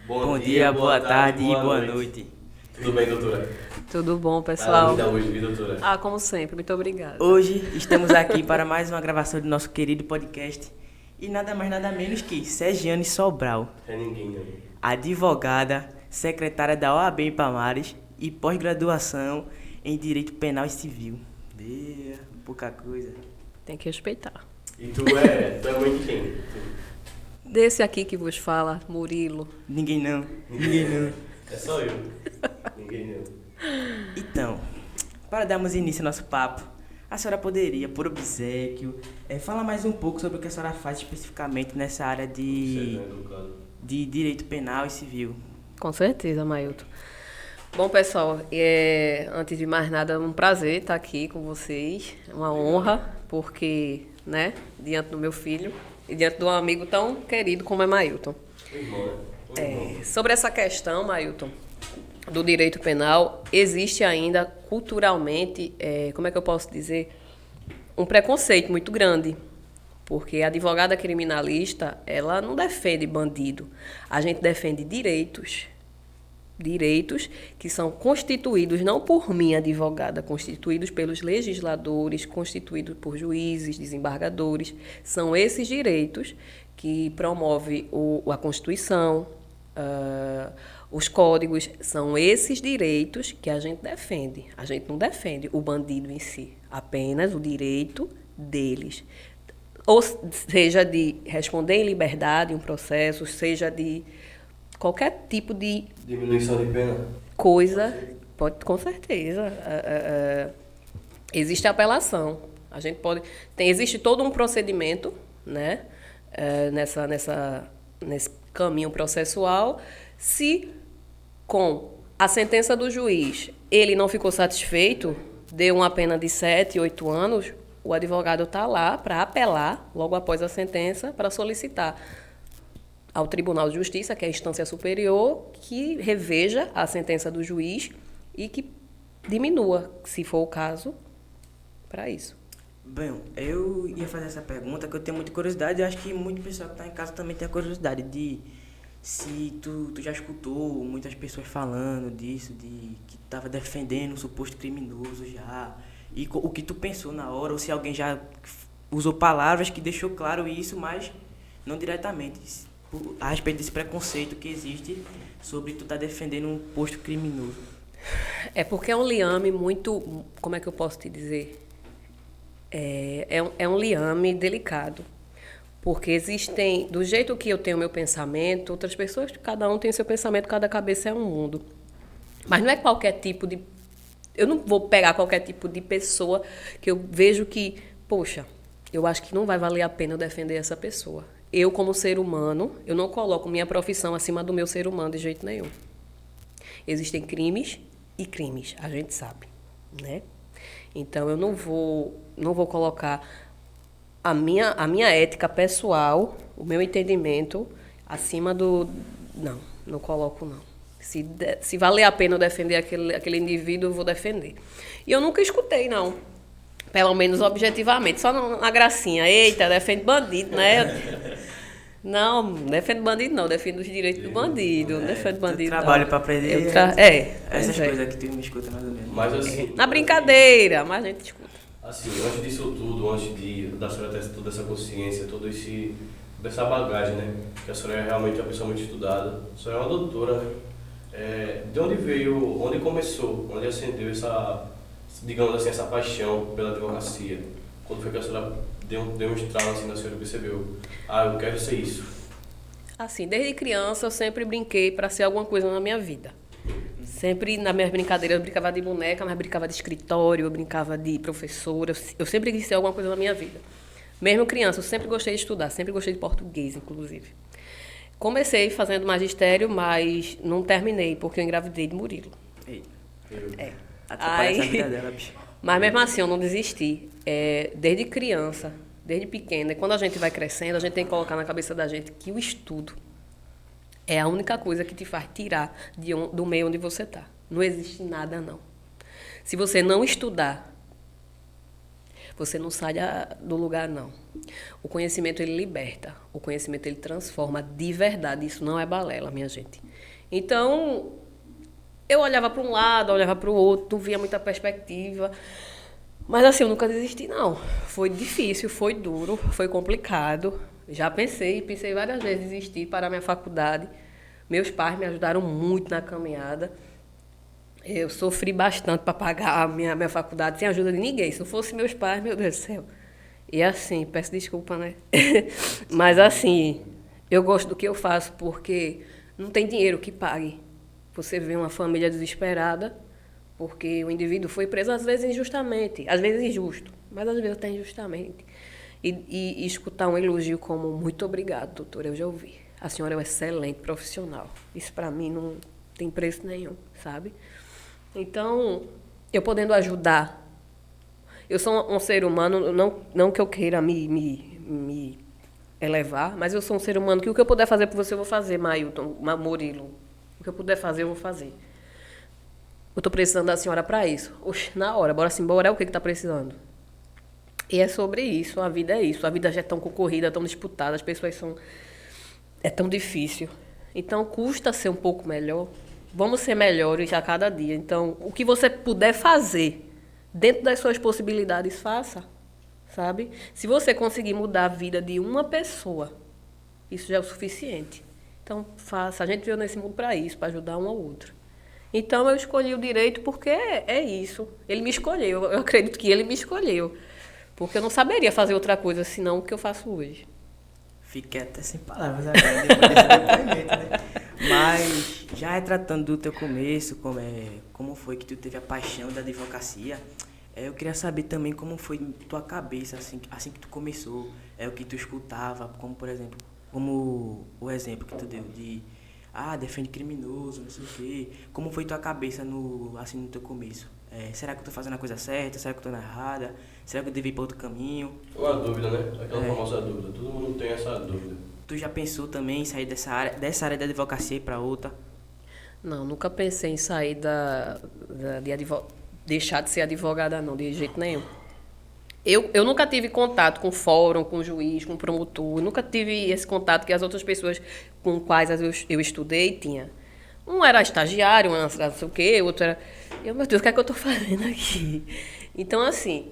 Bom dia, boa tarde e boa noite. Tudo bem, doutora? Tudo bom, pessoal? Vai hoje, viu, doutora? Como sempre, muito obrigada. Hoje estamos aqui para mais uma gravação do nosso querido podcast. E nada mais nada menos que Sergiane Sobral, É ninguém, né? advogada, secretária da OAB em Palmares e pós-graduação em Direito Penal e Civil. Pouca coisa. Tem que respeitar. E tu é mãe de quem? Desse aqui que vos fala, Murilo. Ninguém não. É só eu. Ninguém não. Então, para darmos início ao nosso papo, a senhora poderia, por obséquio, falar mais um pouco sobre o que a senhora faz especificamente nessa área de Direito Penal e Civil. Com certeza, Mailton. Bom, pessoal, antes de mais nada, é um prazer estar aqui com vocês. É uma honra, porque, diante do meu filho e diante de um amigo tão querido como é Mailton. Sobre essa questão, Mailton, do direito penal, existe ainda culturalmente, como é que eu posso dizer, um preconceito muito grande. Porque a advogada criminalista, ela não defende bandido. A gente defende direitos. Direitos que são constituídos, não por mim, advogada, constituídos pelos legisladores, constituídos por juízes, desembargadores. São esses direitos que promove a Constituição, os códigos. São esses direitos que a gente defende. A gente não defende o bandido em si, apenas o direito deles. Ou seja, de responder em liberdade um processo, seja de qualquer tipo de diminuição de pena? Coisa, pode, com certeza. Existe apelação. A gente pode. Existe todo um procedimento, nesse caminho processual. Se com a sentença do juiz ele não ficou satisfeito, deu uma pena de 7, 8 anos, o advogado está lá para apelar, logo após a sentença, para solicitar ao Tribunal de Justiça, que é a instância superior, que reveja a sentença do juiz e que diminua, se for o caso, para isso. Bem, eu ia fazer essa pergunta, que eu tenho muita curiosidade, eu acho que muito pessoal que está em casa também tem a curiosidade de se tu já escutou muitas pessoas falando disso, de que estava defendendo um suposto criminoso já, e o que tu pensou na hora, ou se alguém já usou palavras que deixou claro isso, mas não diretamente, a respeito desse preconceito que existe sobre tu estar defendendo um posto criminoso. É porque é um liame muito, como é que eu posso te dizer? É um liame delicado. Porque existem, do jeito que eu tenho meu pensamento, outras pessoas, cada um tem seu pensamento, cada cabeça é um mundo. Mas não é qualquer tipo de... Eu não vou pegar qualquer tipo de pessoa que eu vejo que, poxa, eu acho que não vai valer a pena eu defender essa pessoa. Eu, como ser humano, eu não coloco minha profissão acima do meu ser humano de jeito nenhum. Existem crimes e crimes, a gente sabe, né? Então, eu não vou colocar a minha ética pessoal, o meu entendimento, acima do... Não coloco, não. Se valer a pena eu defender aquele indivíduo, eu vou defender. E eu nunca escutei, não. Pelo menos objetivamente. Só na gracinha. Eita, defende bandido, né? Não defendo bandido, não. Defendo os direitos do bandido. Não defendo bandido, não. Trabalho para aprender essas coisas que tu me escuta mais ou menos. Mas assim... Na brincadeira, mas a gente escuta. Assim, antes disso tudo, antes da senhora ter toda essa consciência, dessa bagagem, né? Que a senhora é realmente uma pessoa muito estudada. A senhora é uma doutora, né? De onde veio, onde começou, onde acendeu essa, digamos assim, essa paixão pela advocacia? Quando foi que a senhora deu um estralo assim na senhora e percebeu, eu quero ser isso? Assim, desde criança eu sempre brinquei para ser alguma coisa na minha vida. Sempre nas minhas brincadeiras eu brincava de boneca, mas brincava de escritório, eu brincava de professora, eu sempre quis ser alguma coisa na minha vida. Mesmo criança, eu sempre gostei de estudar, sempre gostei de português, inclusive. Comecei fazendo magistério, mas não terminei, porque eu engravidei de Murilo. Atrapalha essa vida dela, bicho. Mas mesmo assim, eu não desisti. Desde criança, desde pequena, e quando a gente vai crescendo, a gente tem que colocar na cabeça da gente que o estudo é a única coisa que te faz tirar do meio onde você está. Não existe nada, não. Se você não estudar... Você não sai do lugar, não. O conhecimento, ele liberta. O conhecimento, ele transforma de verdade. Isso não é balela, minha gente. Então, eu olhava para um lado, olhava para o outro, não via muita perspectiva. Mas assim, eu nunca desisti, não. Foi difícil, foi duro, foi complicado. Já pensei várias vezes em desistir, parar minha faculdade. Meus pais me ajudaram muito na caminhada. Eu sofri bastante para pagar a minha faculdade sem ajuda de ninguém. Se não fosse meus pais, meu Deus do céu. E assim, peço desculpa, né? Mas assim, eu gosto do que eu faço porque não tem dinheiro que pague. Você vê uma família desesperada porque o indivíduo foi preso, às vezes injustamente, às vezes injusto, mas às vezes até injustamente. E escutar um elogio como muito obrigado, doutora, eu já ouvi. A senhora é um excelente profissional. Isso para mim não tem preço nenhum, sabe? Então, eu podendo ajudar. Eu sou um ser humano, não que eu queira me elevar, mas eu sou um ser humano que o que eu puder fazer por você, eu vou fazer, Mailton, Murilo. O que eu puder fazer, eu vou fazer. Eu estou precisando da senhora para isso. Oxe, na hora, bora embora, é o que está precisando. E é sobre isso, a vida é isso. A vida já é tão concorrida, tão disputada, as pessoas são... É tão difícil. Então, custa ser um pouco melhor. Vamos ser melhores a cada dia. Então, o que você puder fazer, dentro das suas possibilidades, faça. Sabe? Se você conseguir mudar a vida de uma pessoa, isso já é o suficiente. Então, faça. A gente veio nesse mundo para isso, para ajudar um ao outro. Então, eu escolhi o direito porque é isso. Ele me escolheu. Eu acredito que ele me escolheu. Porque eu não saberia fazer outra coisa senão o que eu faço hoje. Fiquei até sem palavras agora, depois desse depoimento, né? Mas, já retratando do teu começo, como foi que tu teve a paixão da advocacia, eu queria saber também como foi tua cabeça, assim que tu começou, o que tu escutava, como, por exemplo, como o exemplo que tu deu de, defende criminoso, não sei o quê. Como foi tua cabeça no teu começo? Será que eu tô fazendo a coisa certa? Será que eu tô na errada? Será que eu devo ir para outro caminho? Uma dúvida, né? Aquela famosa dúvida. Todo mundo tem essa dúvida. Tu já pensou também em sair dessa área da advocacia e para outra? Não, nunca pensei em sair deixar de ser advogada, não, de jeito nenhum. Eu nunca tive contato com fórum, com juiz, com promotor. Eu nunca tive esse contato que as outras pessoas com quais eu estudei tinha. Um era estagiário, um era não sei o quê, outro era... meu Deus, o que é que eu estou fazendo aqui? Então, assim,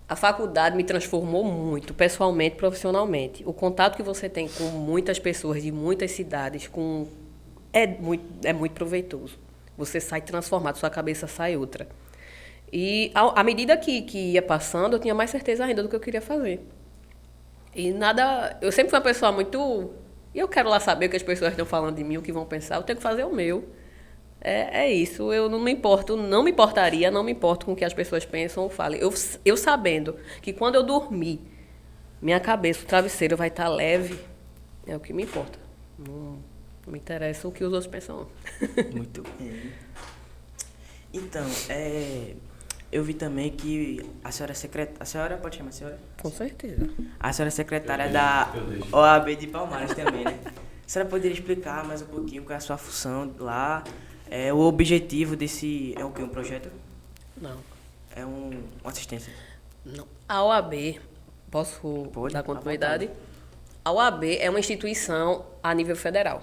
a faculdade me transformou muito, pessoalmente, profissionalmente. O contato que você tem com muitas pessoas de muitas cidades é muito proveitoso. Você sai transformado, sua cabeça sai outra. E, à medida que ia passando, eu tinha mais certeza ainda do que eu queria fazer. E nada... Eu sempre fui uma pessoa muito... E eu quero lá saber o que as pessoas estão falando de mim, o que vão pensar. Eu tenho que fazer o meu. É isso. Eu não me importo com o que as pessoas pensam ou falem. Eu sabendo que quando eu dormir, minha cabeça, o travesseiro vai estar leve, é o que me importa. Não me interessa o que os outros pensam. Muito bem. Então, eu vi também que a senhora é secretária... A senhora pode chamar a senhora? Com certeza. A senhora é secretária da OAB de Palmares também, né? A senhora poderia explicar mais um pouquinho qual é a sua função lá? O objetivo desse... É o quê? Um projeto? Não. É uma assistência? Não. A OAB, posso dar continuidade? A OAB é uma instituição a nível federal.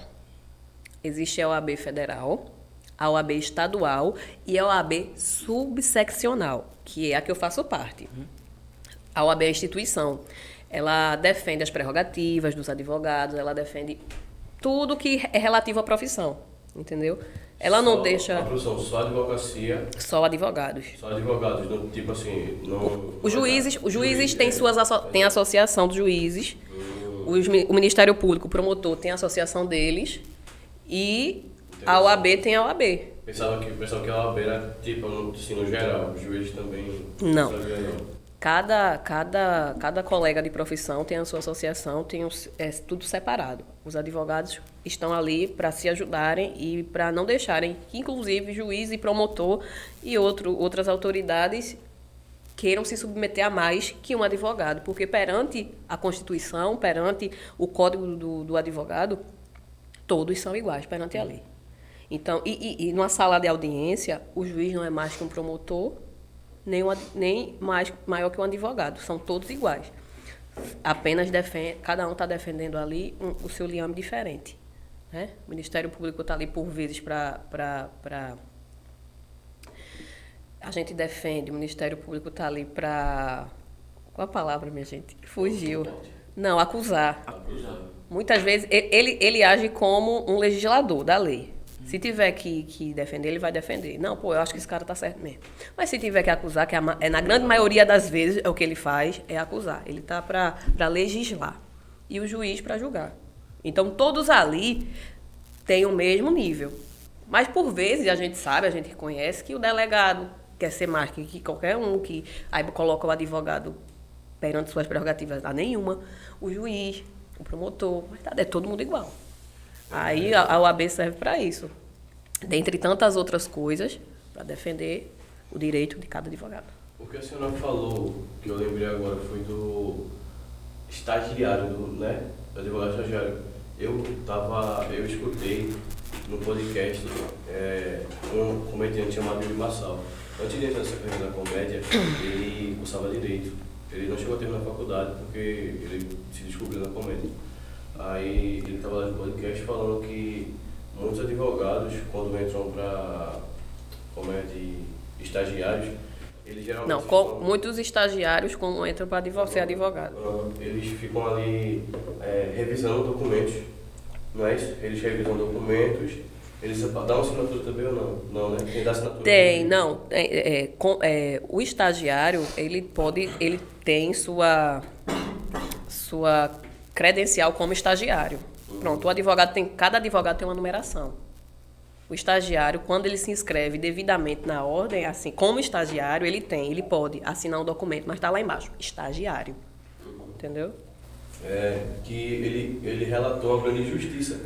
Existe a OAB federal, a OAB estadual e a OAB subseccional, que é a que eu faço parte. A OAB é a instituição. Ela defende as prerrogativas dos advogados, ela defende tudo que é relativo à profissão, entendeu? Ela não deixa... A profissão, só advocacia? Só advogados. Só advogados, não, tipo assim... Não, os juízes têm a associação dos juízes, o Ministério Público, o promotor, tem a associação deles e a OAB tem a OAB. Pensava que a OAB era tipo, assim, no geral, os juízes também... Não. Cada colega de profissão tem a sua associação, é tudo separado. Os advogados estão ali para se ajudarem e para não deixarem que, inclusive, juiz e promotor e outras autoridades queiram se submeter a mais que um advogado. Porque perante a Constituição, perante o Código do Advogado, todos são iguais perante a lei. Então, e numa sala de audiência, o juiz não é mais que um promotor, nem mais maior que um advogado. São todos iguais. Apenas cada um está defendendo ali o seu liame diferente. Né? O Ministério Público está ali, por vezes, para... A gente defende, o Ministério Público está ali para... Qual a palavra, minha gente? Fugiu. Não, acusar. Muitas vezes, ele age como um legislador da lei. Se tiver que defender, ele vai defender. Não, eu acho que esse cara está certo mesmo. Mas se tiver que acusar, que na grande maioria das vezes, o que ele faz é acusar. Ele está para legislar. E o juiz para julgar. Então, todos ali têm o mesmo nível. Mas, por vezes, a gente sabe, a gente reconhece que o delegado quer ser mais que qualquer um, que aí coloca o advogado perante suas prerrogativas, dá nenhuma, o juiz, o promotor, mas é todo mundo igual. Aí a OAB serve para isso, dentre tantas outras coisas, para defender o direito de cada advogado. O que a senhora falou, que eu lembrei agora, foi do estagiário, né? Do advogado estagiário. Eu escutei no podcast um comediante chamado Yuri Marçal. Antes de entrar nessa carreira da comédia, ele cursava Direito. Ele não chegou a terminar a faculdade porque ele se descobriu na comédia. Aí ele estava lá no podcast falando que muitos advogados, quando entram para comédia estagiários, eles geralmente... Não, muitos estagiários, quando entram para ser advogado. Eles ficam ali revisando documentos, não é isso? Eles revisam documentos. Eles dão assinatura também ou não? Não, né? Quem dá assinatura? Tem, não. O estagiário, ele tem sua credencial como estagiário. Pronto, cada advogado tem uma numeração. O estagiário, quando ele se inscreve devidamente na ordem, assim, como estagiário, ele pode assinar um documento, mas está lá embaixo, estagiário. Entendeu? Que ele relatou a grande injustiça.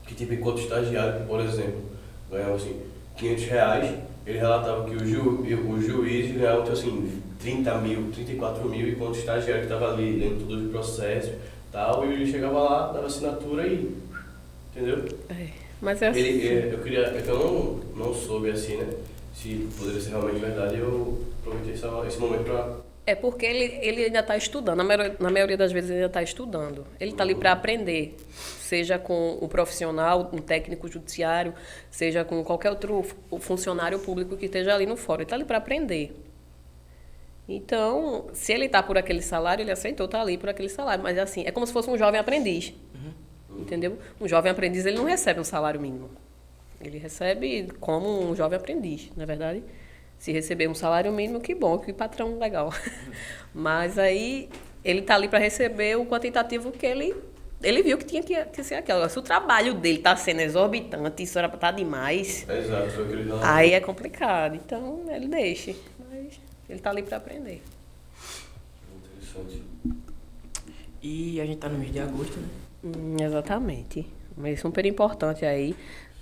Que, tipo, enquanto estagiário, por exemplo, ganhava, assim, R$500, ele relatava que o juiz ganhava, assim, 30 mil, 34 mil, enquanto o estagiário que estava ali dentro do processo, tal, e ele chegava lá, dava assinatura e... Entendeu? Mas é assim. Eu não soube, assim, né, se poderia ser realmente verdade, eu aproveitei esse momento para... Porque ele ainda está estudando, na maioria das vezes ele ainda está estudando. Ele está ali para aprender, seja com um profissional, um técnico judiciário, seja com qualquer outro funcionário público que esteja ali no fórum. Ele está ali para aprender. Então, se ele está por aquele salário, ele aceitou estar ali por aquele salário. Mas assim, é como se fosse um jovem aprendiz. Entendeu? Um jovem aprendiz, ele não recebe um salário mínimo. Ele recebe como um jovem aprendiz, não é verdade? Se receber um salário mínimo, que bom, que patrão legal. Mas aí, ele está ali para receber o quantitativo que ele viu que tinha que ser aquilo. Se o trabalho dele está sendo exorbitante, isso era para estar demais, Exato, foi aquele aí é complicado. Então, ele deixa. Mas ele está ali para aprender. Interessante. E a gente está no mês de agosto, né? Exatamente. Mas super importante aí.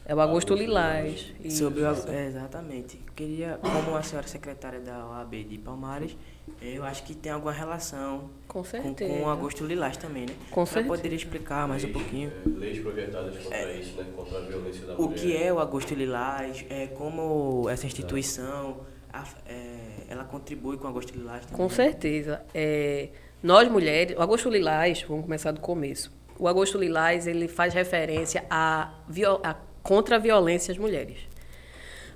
É o Agosto Lilás. Exatamente. Queria, como a senhora secretária da OAB de Palmares, eu acho que tem alguma relação com certeza. Com o Agosto Lilás também, né? Com certeza. Poderia explicar mais um pouquinho. Leis projetadas contra isso, né? Contra a violência da mulher. O que é o Agosto Lilás? Como essa instituição ela contribui com o Agosto Lilás também? Com certeza. Nós mulheres, o Agosto Lilás, vamos começar do começo. O Agosto Lilás, ele faz referência contra a violência às mulheres.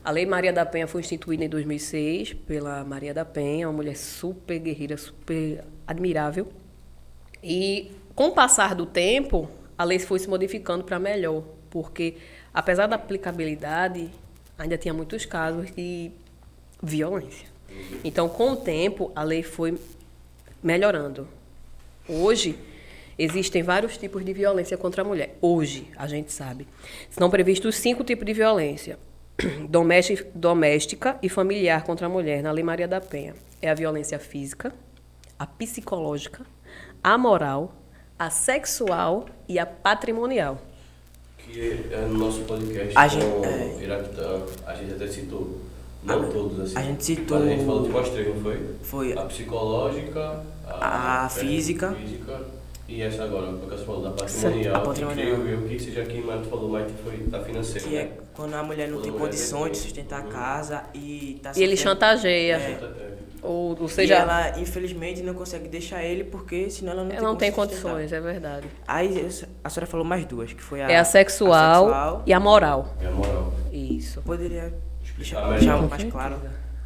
A Lei Maria da Penha foi instituída em 2006 pela Maria da Penha, uma mulher super guerreira, super admirável. E, com o passar do tempo, a lei foi se modificando para melhor, porque, apesar da aplicabilidade, ainda tinha muitos casos de violência. Então, com o tempo, a lei foi melhorando. Hoje, existem vários tipos de violência contra a mulher. Hoje, a gente sabe. Estão previstos 5 tipos de violência. Doméstica e familiar contra a mulher, na Lei Maria da Penha. É a violência física, a psicológica, a moral, a sexual e a patrimonial. Que é no nosso podcast com Iraquitã, a gente até citou. Não todos, assim. A gente citou... Mas a gente falou de umas 3, não foi? Foi. A psicológica, a física... E essa agora, porque você falou da patrimonial, a patrimonial. Eu que seja aqui, mas tu falou mais que foi da financeira. Que é quando a mulher não tem condições de sustentar a casa e tá E ele chantageia. Ou E seja, ela, infelizmente, não consegue deixar ele porque senão ela não tem ela não tem como sustentar. condições, é verdade. Aí a senhora falou mais duas, que foi É a sexual e a moral. É a moral. Isso. Poderia Explicar deixar melhor. mais claro?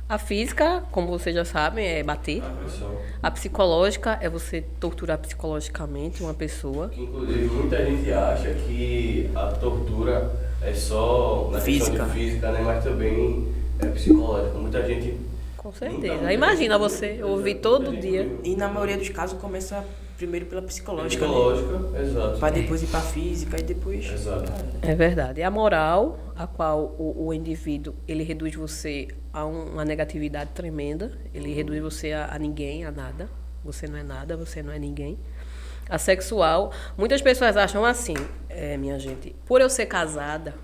A física, como vocês já sabem, é bater. Agressão. A psicológica é você torturar psicologicamente uma pessoa. Que, inclusive, muita gente acha que a tortura é só na questão Física. de física, né? Mas também é psicológica. Muita gente... Com certeza. Imagina você ouvir todo dia. E na maioria dos casos começa primeiro pela psicológica, né? Psicológica, exato. Pra depois ir pra física e depois... Exato. É verdade. E a moral, a qual o indivíduo, ele reduz você a uma negatividade tremenda. Ele reduz você a ninguém, a nada. Você não é nada, você não é ninguém. A sexual, muitas pessoas acham assim, minha gente, por eu ser casada,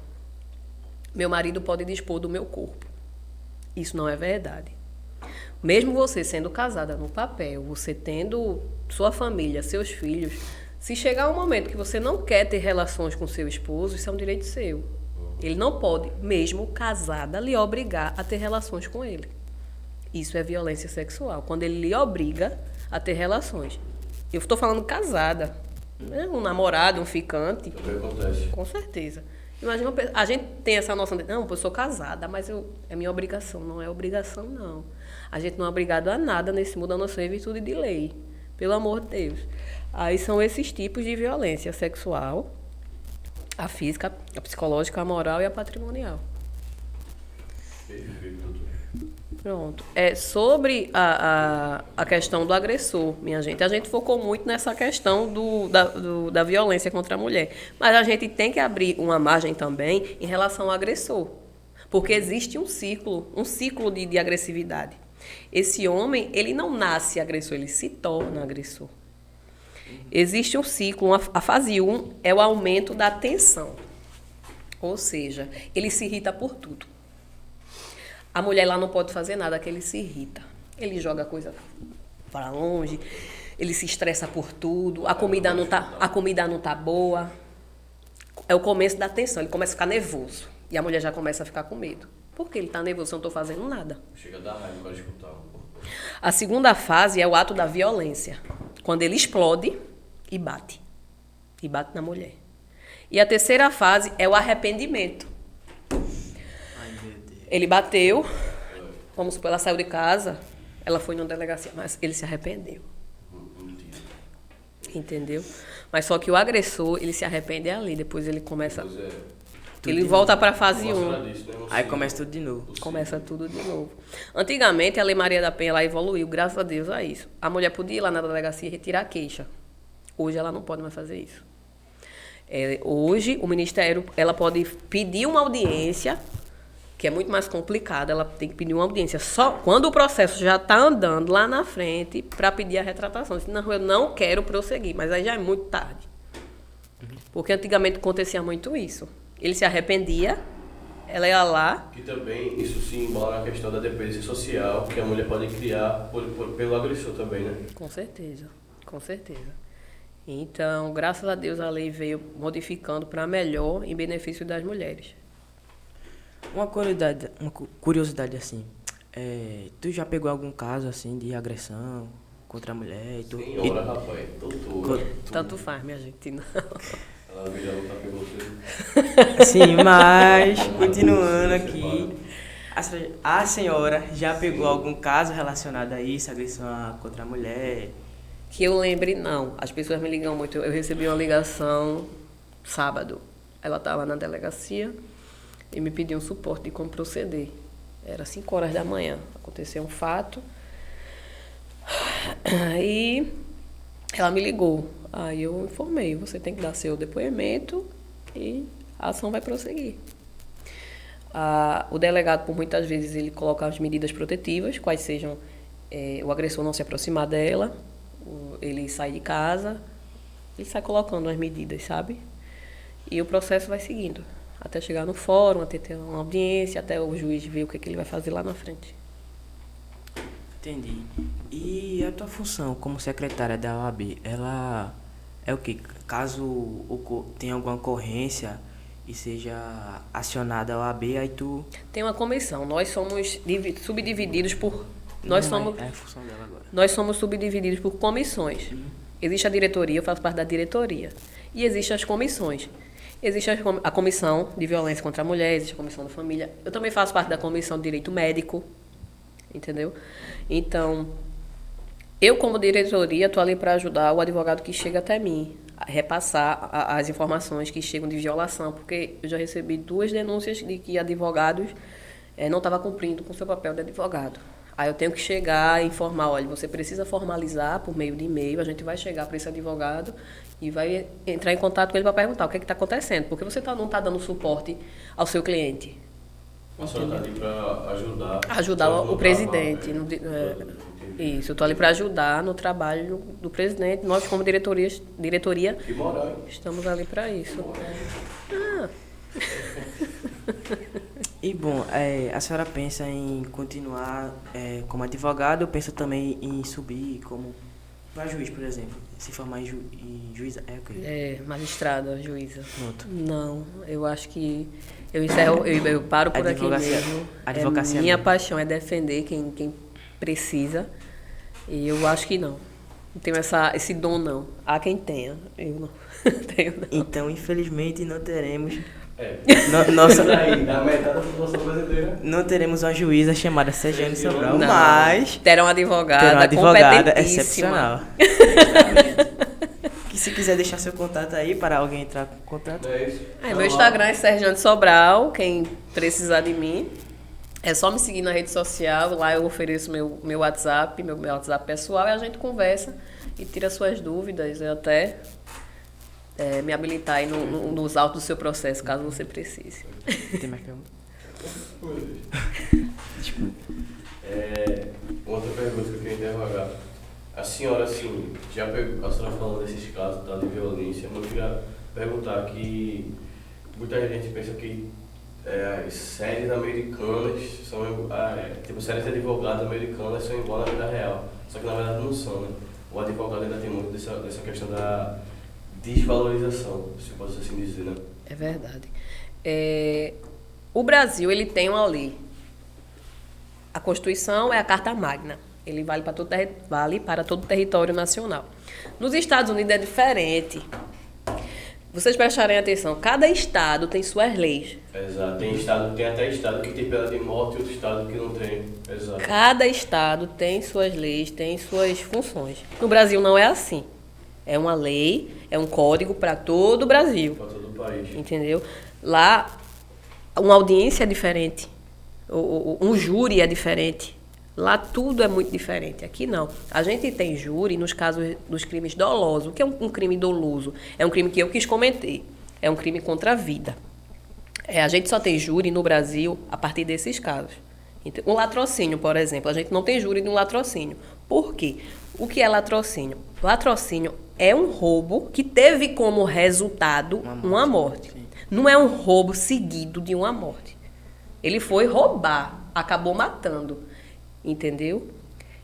meu marido pode dispor do meu corpo. Isso não é verdade. Mesmo você sendo casada no papel, você tendo sua família, seus filhos, se chegar um momento que você não quer ter relações com seu esposo, isso é um direito seu. Ele não pode, mesmo casada, lhe obrigar a ter relações com ele. Isso é violência sexual, quando ele lhe obriga a ter relações. Eu estou falando casada, né? Um namorado, um ficante. Também acontece. Com certeza. Imagina, a gente tem essa noção de, não, eu sou casada, mas é minha obrigação. Não é obrigação, não. A gente não é obrigado a nada nesse mundo, a não ser em virtude de lei. Pelo amor de Deus. Aí são esses tipos de violência sexual, a física, a psicológica, a moral e a patrimonial. Perfeito, doutor. Pronto. Sobre a questão do agressor, minha gente. A gente focou muito nessa questão da violência contra a mulher. Mas a gente tem que abrir uma margem também em relação ao agressor. Porque existe um ciclo de agressividade. Esse homem, ele não nasce agressor, ele se torna agressor. Existe um ciclo, a fase 1 é o aumento da tensão. Ou seja, ele se irrita por tudo. A mulher lá não pode fazer nada, que ele se irrita. Ele joga coisa para longe, ele se estressa por tudo, a comida não tá boa. É o começo da tensão, ele começa a ficar nervoso. E a mulher já começa a ficar com medo. Por que ele está nervoso? Eu não estou fazendo nada. Chega a dar raiva para escutar. A segunda fase é o ato da violência. Quando ele explode e bate. E bate na mulher. E a terceira fase é o arrependimento. Ai, meu Deus. Ele bateu, vamos supor, ela saiu de casa, ela foi numa delegacia, mas ele se arrependeu. Entendeu? Mas só que o agressor, ele se arrepende ali, depois ele começa... Ele volta para a fase 1. Aí começa tudo de novo. Começa tudo de novo. Antigamente, a Lei Maria da Penha ela evoluiu, graças a Deus, a isso. A mulher podia ir lá na delegacia e retirar a queixa. Hoje ela não pode mais fazer isso. Hoje, o Ministério, ela pode pedir uma audiência, que é muito mais complicado, ela tem que pedir uma audiência só quando o processo já está andando lá na frente para pedir a retratação. Não, eu não quero prosseguir, mas aí já é muito tarde. Porque antigamente acontecia muito isso. Ele se arrependia, ela ia lá... Que também isso se embola na questão da dependência social que a mulher pode criar pelo agressor também, né? Com certeza, com certeza. Então, graças a Deus, a lei veio modificando para melhor em benefício das mulheres. Uma curiosidade assim, tu já pegou algum caso assim de agressão contra a mulher? Senhora, rapaz, doutora. Tanto faz, minha gente, não. Ela vira lutar por você. Sim, mas continuando aqui, a senhora já pegou algum caso relacionado a isso, agressão contra a mulher? Que eu lembre, não. As pessoas me ligam muito. Eu recebi uma ligação sábado. Ela estava na delegacia e me pediu um suporte de como proceder. Era 5 horas da manhã. Aconteceu um fato. Aí ela me ligou. Aí eu informei, você tem que dar seu depoimento e a ação vai prosseguir. O delegado, por muitas vezes, ele coloca as medidas protetivas, quais sejam o agressor não se aproximar dela, ele sai de casa, ele sai colocando as medidas, sabe? E o processo vai seguindo, até chegar no fórum, até ter uma audiência, até o juiz ver o que ele vai fazer lá na frente. Entendi. E a tua função como secretária da OAB, ela é o quê? Caso tenha alguma ocorrência e seja acionada a OAB, aí tu... Tem uma comissão. Nós somos subdivididos por Nós Não, somos, é a função dela agora. nós somos subdivididos por comissões. Existe a diretoria, eu faço parte da diretoria. E existem as comissões. Existe a comissão de violência contra a mulher, existe a comissão da família. Eu também faço parte da comissão de direito médico, entendeu? Então, eu como diretoria estou ali para ajudar o advogado que chega até mim, a repassar as informações que chegam de violação, porque eu já recebi 2 denúncias de que advogados não estavam cumprindo com o seu papel de advogado. Aí eu tenho que chegar e informar, olha, você precisa formalizar por meio de e-mail, a gente vai chegar para esse advogado e vai entrar em contato com ele para perguntar o que está acontecendo, porque você não está dando suporte ao seu cliente. A senhora está ali para ajudar. Ajudar o presidente. Entendi. Isso, eu estou ali para ajudar no trabalho do presidente. Nós, como diretoria, Que moral, hein? estamos ali para isso. Ah. E bom, a senhora pensa em continuar como advogado ou pensa também em subir como para juiz, por exemplo? Se formar em juíza? É o quê? Magistrada, juíza. Pronto. Não, eu acho que eu encerro, eu paro por aqui mesmo. Advocacia Minha mesmo. paixão é defender quem precisa. E eu acho que não. Não tenho esse dom, não. Há quem tenha. Eu não tenho, não. Então, infelizmente, não teremos Nossa, daí, da metade da população brasileira. não teremos uma juíza chamada Sejane Sobral, Não. mas Terá uma advogada, terá uma advogada competentíssima. excepcional. Que se quiser deixar seu contato aí para alguém entrar com contato. É isso. Meu Instagram é Serjane Sobral. Quem precisar de mim, é só me seguir na rede social. Lá eu ofereço meu WhatsApp, meu WhatsApp pessoal, e a gente conversa e tira suas dúvidas. Eu até me habilitar aí nos autos do seu processo, caso você precise. Tem mais pergunta? Outra pergunta que eu queria interrogar. A senhora, assim, já pegou, a senhora falando desses casos de violência, mas eu queria perguntar que muita gente pensa que as séries americanas são, tipo, séries de advogados americanas são igual na vida real, só que na verdade não são, né? O advogado ainda tem muito dessa questão da desvalorização, se posso assim dizer, né? É verdade. O Brasil, ele tem uma lei. A Constituição é a Carta Magna. Ele vale para todo o território nacional. Nos Estados Unidos é diferente. Vocês prestarem atenção, cada estado tem suas leis. Exato. Tem até estado que tem pena de morte e outro estado que não tem. Exato. Cada estado tem suas leis, tem suas funções. No Brasil não é assim. É uma lei, é um código para todo o Brasil. Para todo o país. Entendeu? Lá, uma audiência é diferente. Um júri é diferente. Lá tudo é muito diferente. Aqui não. A gente tem júri nos casos dos crimes dolosos. O que é um crime doloso? É um crime que eu quis cometer. É um crime contra a vida. A gente só tem júri no Brasil a partir desses casos. Então, o latrocínio, por exemplo. A gente não tem júri no latrocínio. Por quê? O que é latrocínio? Latrocínio é um roubo que teve como resultado uma morte. Não é um roubo seguido de uma morte. Ele foi roubar, acabou matando. Entendeu?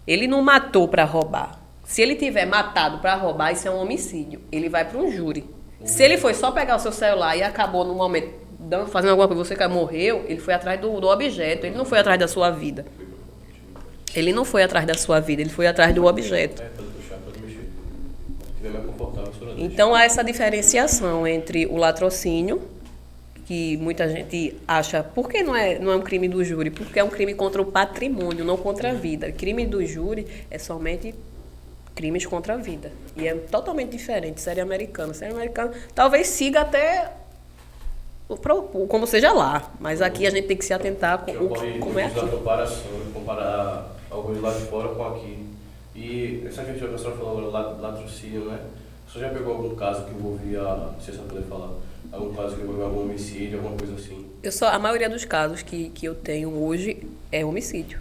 Ele não matou para roubar. Se ele tiver matado para roubar, isso é um homicídio. Ele vai para um júri. Se ele foi só pegar o seu celular e acabou no momento fazendo alguma coisa, você morreu, ele foi atrás do objeto. Ele não foi atrás da sua vida. Ele não foi atrás da sua vida, ele foi atrás do objeto. Pode puxar, pode mexer. Se tiver mais confortável, a senhora deixa. Então há essa diferenciação entre o latrocínio, que muita gente acha, por que não é um crime do júri? Porque é um crime contra o patrimônio, não contra a vida. Crime do júri é somente crimes contra a vida. E é totalmente diferente. Série americana talvez siga até como seja lá. Mas aqui a gente tem que se atentar com como é aqui. Comparar alguns lá de fora com aqui. E essa questão que a senhora falou agora, latrocínio, né? A senhora já pegou algum caso que envolvia, não sei se a senhora poder falar, algum caso que envolveu algum homicídio, alguma coisa assim? A maioria dos casos que eu tenho hoje é homicídio.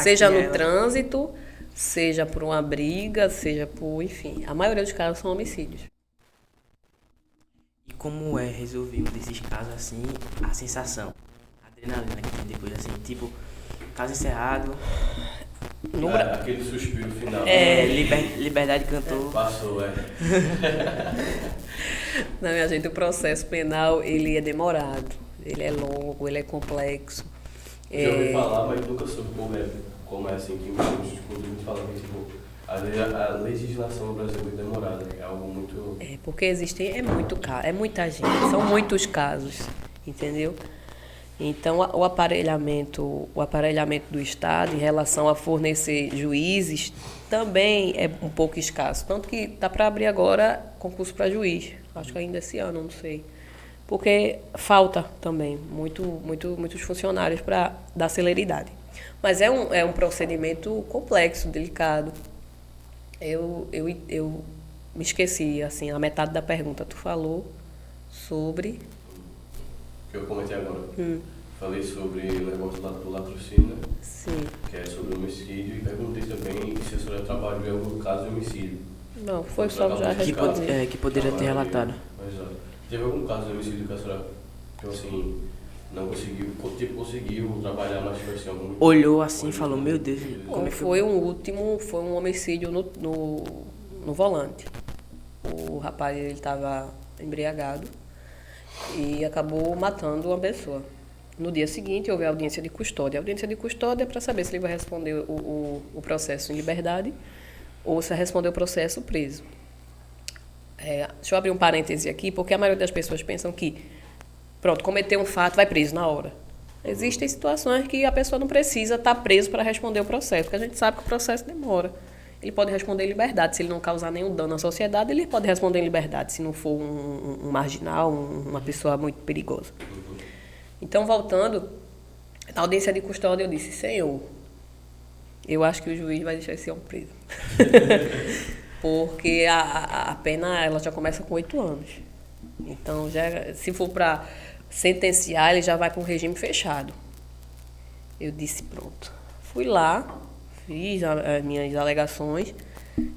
Seja no trânsito, seja por uma briga, seja por, enfim. A maioria dos casos são homicídios. E como é resolver um desses casos assim, a sensação, a adrenalina que tem depois assim, tipo, caso encerrado. Aquele suspiro final. Liberdade cantou. Passou, Não, minha gente, o processo penal, ele é demorado, ele é longo, ele é complexo. Já ouvi falar, mas nunca soube como é assim, que muitos muito falam que tipo, a legislação no Brasil é muito demorada, é algo muito... Porque existe, é muita gente, são muitos casos, entendeu? Então, o aparelhamento do Estado em relação a fornecer juízes também é um pouco escasso. Tanto que está para abrir agora concurso para juiz, acho que ainda esse ano, não sei. Porque falta também muitos funcionários para dar celeridade. Mas é um procedimento complexo, delicado. Eu me esqueci, assim, a metade da pergunta. Tu falou sobre... Que eu comentei agora. Falei sobre o negócio do latrocínio, né? Sim. Que é sobre homicídio, e perguntei também se a senhora trabalhou em algum caso de homicídio. Não, foi só já respondi. Que poderia ter relatado. Exato. Teve algum caso de homicídio que a senhora, assim, não conseguiu trabalhar, mas tipo assim, algum... Olhou assim e falou, meu Deus, como é que foi um homicídio no volante. O rapaz, ele estava embriagado e acabou matando uma pessoa. No dia seguinte, houve a audiência de custódia. A audiência de custódia é para saber se ele vai responder o processo em liberdade ou se vai responder o processo preso. Deixa eu abrir um parêntese aqui, porque a maioria das pessoas pensam que, pronto, cometeu um fato, vai preso na hora. Existem situações que a pessoa não precisa estar preso para responder o processo, porque a gente sabe que o processo demora. Ele pode responder em liberdade. Se ele não causar nenhum dano à sociedade, ele pode responder em liberdade, se não for um marginal, uma pessoa muito perigosa. Então, voltando, na audiência de custódia, eu disse, Senhor, eu acho que o juiz vai deixar esse homem preso. Porque a pena ela já começa com 8 anos. Então, se for para sentenciar, ele já vai para um regime fechado. Eu disse, pronto. Fui lá, fiz as minhas alegações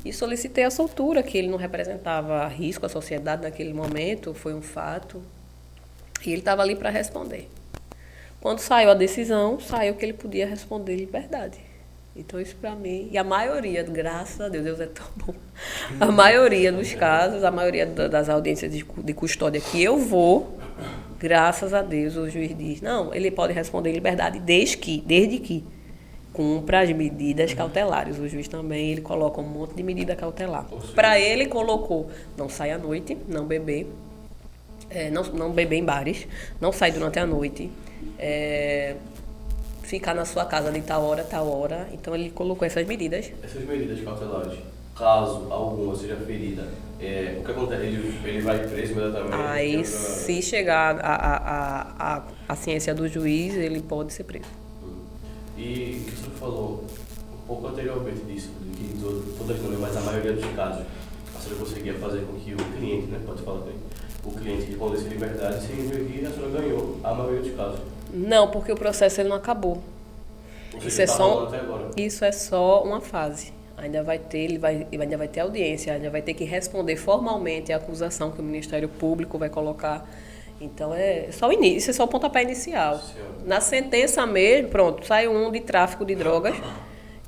e solicitei a soltura, que ele não representava risco à sociedade naquele momento, foi um fato. E ele estava ali para responder. Quando saiu a decisão, saiu que ele podia responder em liberdade. Então, isso para mim, e a maioria, graças a Deus, Deus é tão bom, a maioria dos casos, a maioria das audiências de custódia que eu vou, graças a Deus, o juiz diz, não, ele pode responder em liberdade desde que cumpra as medidas cautelares. O juiz também, ele coloca um monte de medida cautelar. Para ele, colocou, não sai à noite, não beber, não beber em bares, não sair durante a noite, ficar na sua casa de tal hora. Então, ele colocou essas medidas. Essas medidas cautelares, caso alguma seja ferida, o que acontece? Ele vai preso imediatamente? Aí, se chegar a ciência do juiz, ele pode ser preso. E o que você falou um pouco anteriormente disso, de que todas não, mas a maioria dos casos, a senhora conseguia fazer com que o cliente, né, pode falar também, o cliente respondesse em liberdade, sem ver que a senhora ganhou a maioria dos casos. Não, porque o processo ele não acabou. Isso é só uma fase. Ainda vai ter, ainda vai ter audiência, ainda vai ter que responder formalmente a acusação que o Ministério Público vai colocar. Então, é só o início, isso é só o pontapé inicial. Sim. Na sentença mesmo, pronto, saiu um de tráfico de drogas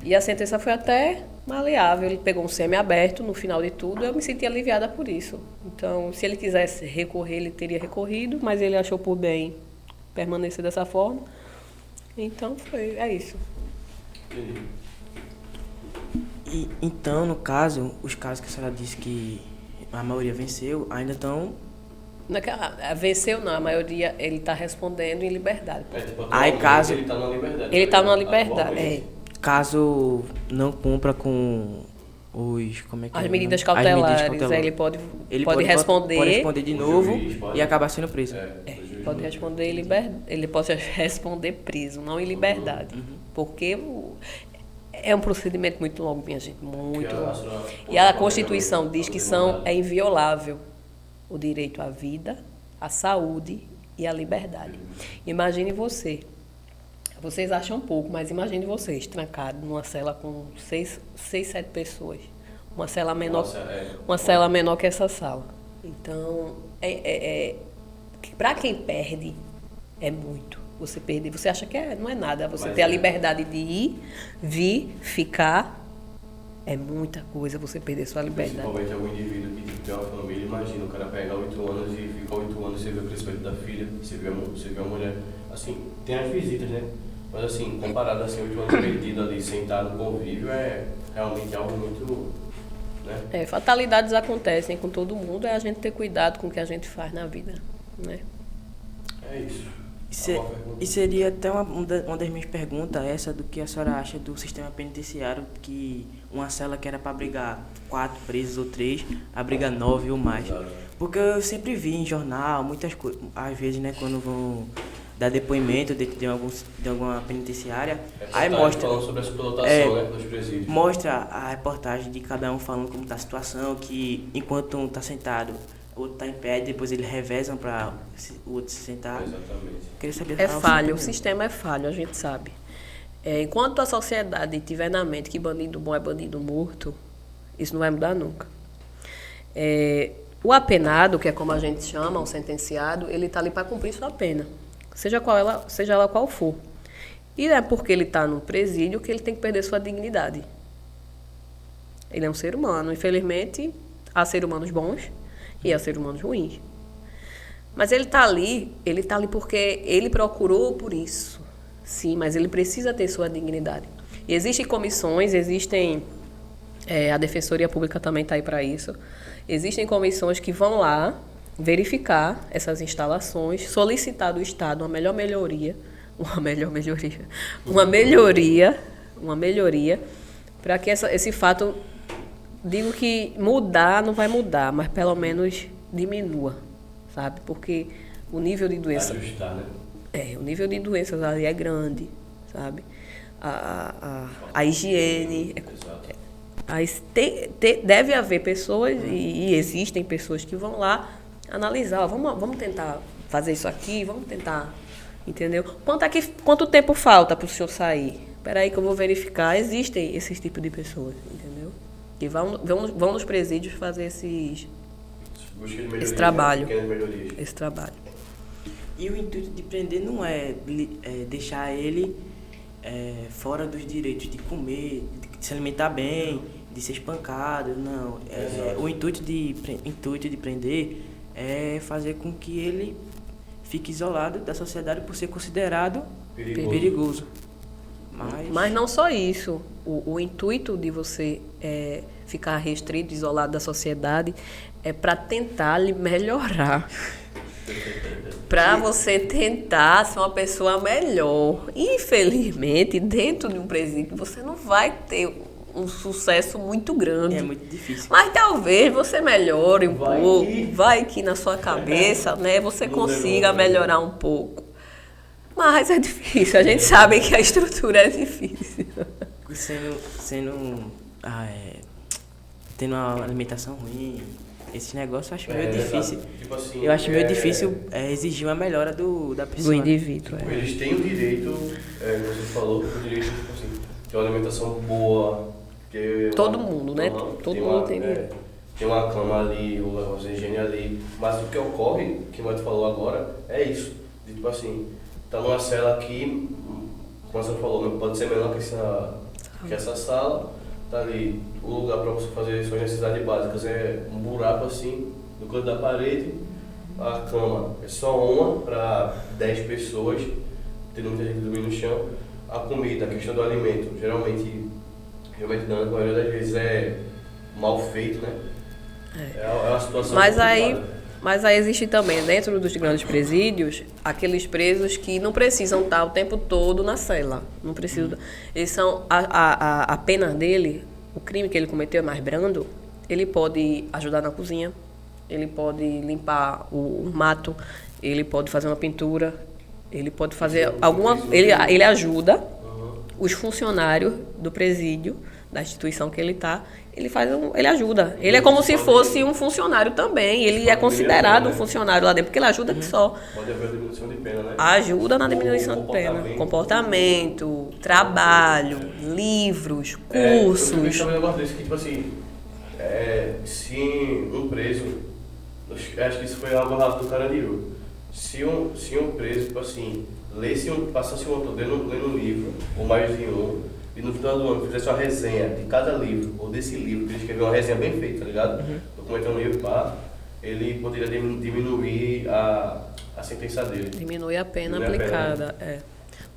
e a sentença foi até maleável. Ele pegou um semi-aberto no final de tudo, eu me senti aliviada por isso. Então, se ele quisesse recorrer, ele teria recorrido, mas ele achou por bem permanecer dessa forma. Então, é isso. E, então, no caso, os casos que a senhora disse que a maioria venceu, ainda estão... Venceu não, a maioria ele está respondendo em liberdade. Aí caso... Ele está na liberdade. Ele está na liberdade, Caso não cumpra com os... Como é que as medidas cautelares, ele pode responder... Pode responder de novo e acabar sendo preso. Pode responder ele pode responder preso, não em liberdade. Porque é um procedimento muito longo, minha gente, muito longo. E a Constituição diz que é inviolável o direito à vida, à saúde e à liberdade. Imagine vocês acham pouco, mas imagine vocês trancados numa cela com 6, 7 pessoas. Uma cela menor que essa sala. Então, para quem perde, é muito. Você perder, você acha que não é nada. Você ter a liberdade de ir, vir, ficar, é muita coisa você perder sua liberdade. Principalmente algum indivíduo que tem uma família, imagina o cara pegar 8 anos e ficar 8 anos, você vê o crescimento da filha, você vê a mulher. Assim, tem as visitas, né? Mas assim, comparado assim, 8 anos perdido ali, sentado no convívio, é realmente algo muito, né? Fatalidades acontecem com todo mundo, é a gente ter cuidado com o que a gente faz na vida, né? É isso. E seria até uma das minhas perguntas, essa do que a senhora acha do sistema penitenciário, que uma cela que era para abrigar 4 presos ou 3, abriga 9 ou mais. Exato. Porque eu sempre vi em jornal, muitas coisas, às vezes, né, quando vão dar depoimento de alguma penitenciária, aí mostra... falando sobre a superlotação, né, dos presídios. Mostra a reportagem de cada um falando como está a situação, que enquanto um está sentado, o outro está em pé, depois eles revezam para o outro se sentar. Exatamente. Queria saber É qual falho, o opinião. sistema é falho, a gente sabe. Enquanto a sociedade tiver na mente que bandido bom é bandido morto, isso não vai mudar nunca. O apenado, que é como a gente chama, o sentenciado, ele está ali para cumprir sua pena, seja ela qual for. E não é porque ele está num presídio que ele tem que perder sua dignidade. Ele é um ser humano. Infelizmente, há seres humanos bons e há seres humanos ruins. Mas ele está ali porque ele procurou por isso. Sim, mas ele precisa ter sua dignidade. E existem comissões, a Defensoria Pública também está aí para isso. Existem comissões que vão lá verificar essas instalações, solicitar do Estado uma melhoria, para que esse fato, digo que mudar não vai mudar, mas pelo menos diminua, sabe? Porque o nível de doença... Ajustar, né? O nível de doenças ali é grande, sabe? A higiene... Deve haver pessoas, e existem pessoas que vão lá analisar, vamos tentar fazer isso aqui, vamos tentar, entendeu? Quanto tempo falta para o senhor sair? Espera aí que eu vou verificar. Existem esses tipos de pessoas, entendeu? Que vão nos presídios fazer esse trabalho. Esse trabalho. E o intuito de prender não é deixar ele fora dos direitos de comer, de se alimentar bem, de ser espancado, não. O intuito de prender é fazer com que ele fique isolado da sociedade por ser considerado perigoso. Mas não só isso. O intuito de você ficar restrito, isolado da sociedade, é para tentar lhe melhorar. Para você tentar ser uma pessoa melhor. Infelizmente, dentro de um presídio, você não vai ter um sucesso muito grande. É muito difícil. Mas talvez você melhore um pouco. Vai que na sua cabeça, né, você consiga melhorar um pouco. Mas é difícil. A gente sabe que a estrutura é difícil. Tendo uma alimentação ruim, esse negócio eu acho meio difícil. Tipo assim, eu acho meio difícil exigir uma melhora da pessoa. Do indivíduo. Tipo, eles têm o direito, como você falou, o direito tipo assim, ter uma alimentação boa. Todo mundo, né? Todo mundo tem direito. Tem uma cama ali, um negócio de higiene ali. Mas o que ocorre, que o Matheus falou agora, é isso. Tipo assim, tá numa cela aqui, como você falou, não pode ser menor que essa sala. Tá ali, o lugar para você fazer suas necessidades básicas é um buraco assim, no canto da parede. A cama é só uma para 10 pessoas, tendo muita gente dormindo no chão. A comida, a questão do alimento, geralmente não, na maioria das vezes é mal feito, né? É uma situação complicada. Mas aí existe também, dentro dos grandes presídios, aqueles presos que não precisam estar o tempo todo na cela. Não precisam. Eles são, a pena dele, o crime que ele cometeu é mais brando, ele pode ajudar na cozinha, ele pode limpar o mato, ele pode fazer uma pintura, ele pode fazer alguma... Ele ajuda os funcionários do presídio, da instituição que ele está, ele ajuda. Ele é como se fosse um funcionário também. Ele é considerado um funcionário lá dentro, porque ele ajuda que só. Pode haver diminuição de pena, né? Ajuda na diminuição de pena. Comportamento, trabalho, livros, cursos. Eu também um negócio desse que, tipo assim, se um preso, acho que isso foi algo rápido do Carandiru. Se um preso, tipo assim, passasse um autor lendo um livro, ou mais de um, e no final do ano fizesse uma resenha de cada livro, ou desse livro, que ele escreveu uma resenha bem feita, tá ligado? Documentando o livro, ele poderia diminuir a sentença dele. Diminui a pena aplicada,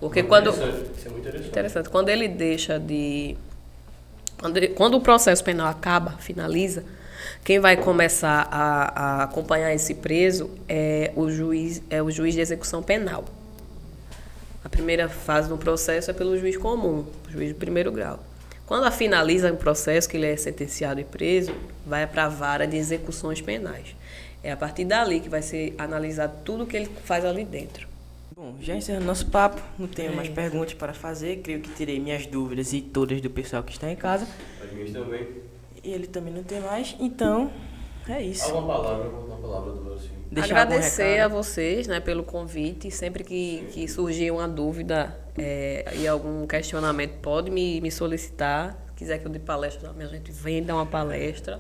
Porque quando... Isso é muito interessante. Interessante. Quando ele deixa de... Quando o processo penal acaba, finaliza, quem vai começar a acompanhar esse preso é o juiz de execução penal. A primeira fase do processo é pelo juiz comum, o juiz de primeiro grau. Quando finaliza o processo, que ele é sentenciado e preso, vai para a vara de execuções penais. É a partir dali que vai ser analisado tudo o que ele faz ali dentro. Bom, já encerrando nosso papo, não tenho mais perguntas para fazer. Creio que tirei minhas dúvidas e todas do pessoal que está em casa. As minhas também. E ele também não tem mais, então é isso. Alguma palavra do assim. Deixar algum Agradecer a recado? vocês, né, pelo convite. Sempre que surgir uma dúvida e algum questionamento, pode me solicitar. Se quiser que eu dê palestra também, a gente vem dar uma palestra.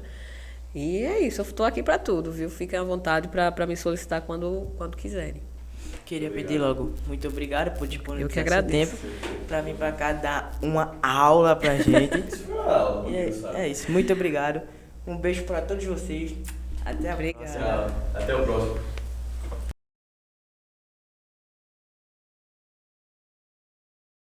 E é isso, eu estou aqui para tudo, viu? Fiquem à vontade para me solicitar quando quiserem. Queria pedir logo muito obrigado por disponibilizar Eu que seu agradeço. tempo para vir para cá dar uma aula pra gente. Isso foi uma aula, E é isso, muito obrigado. Um beijo para todos vocês. Até a Obrigada. próxima. Tchau. Até o próximo.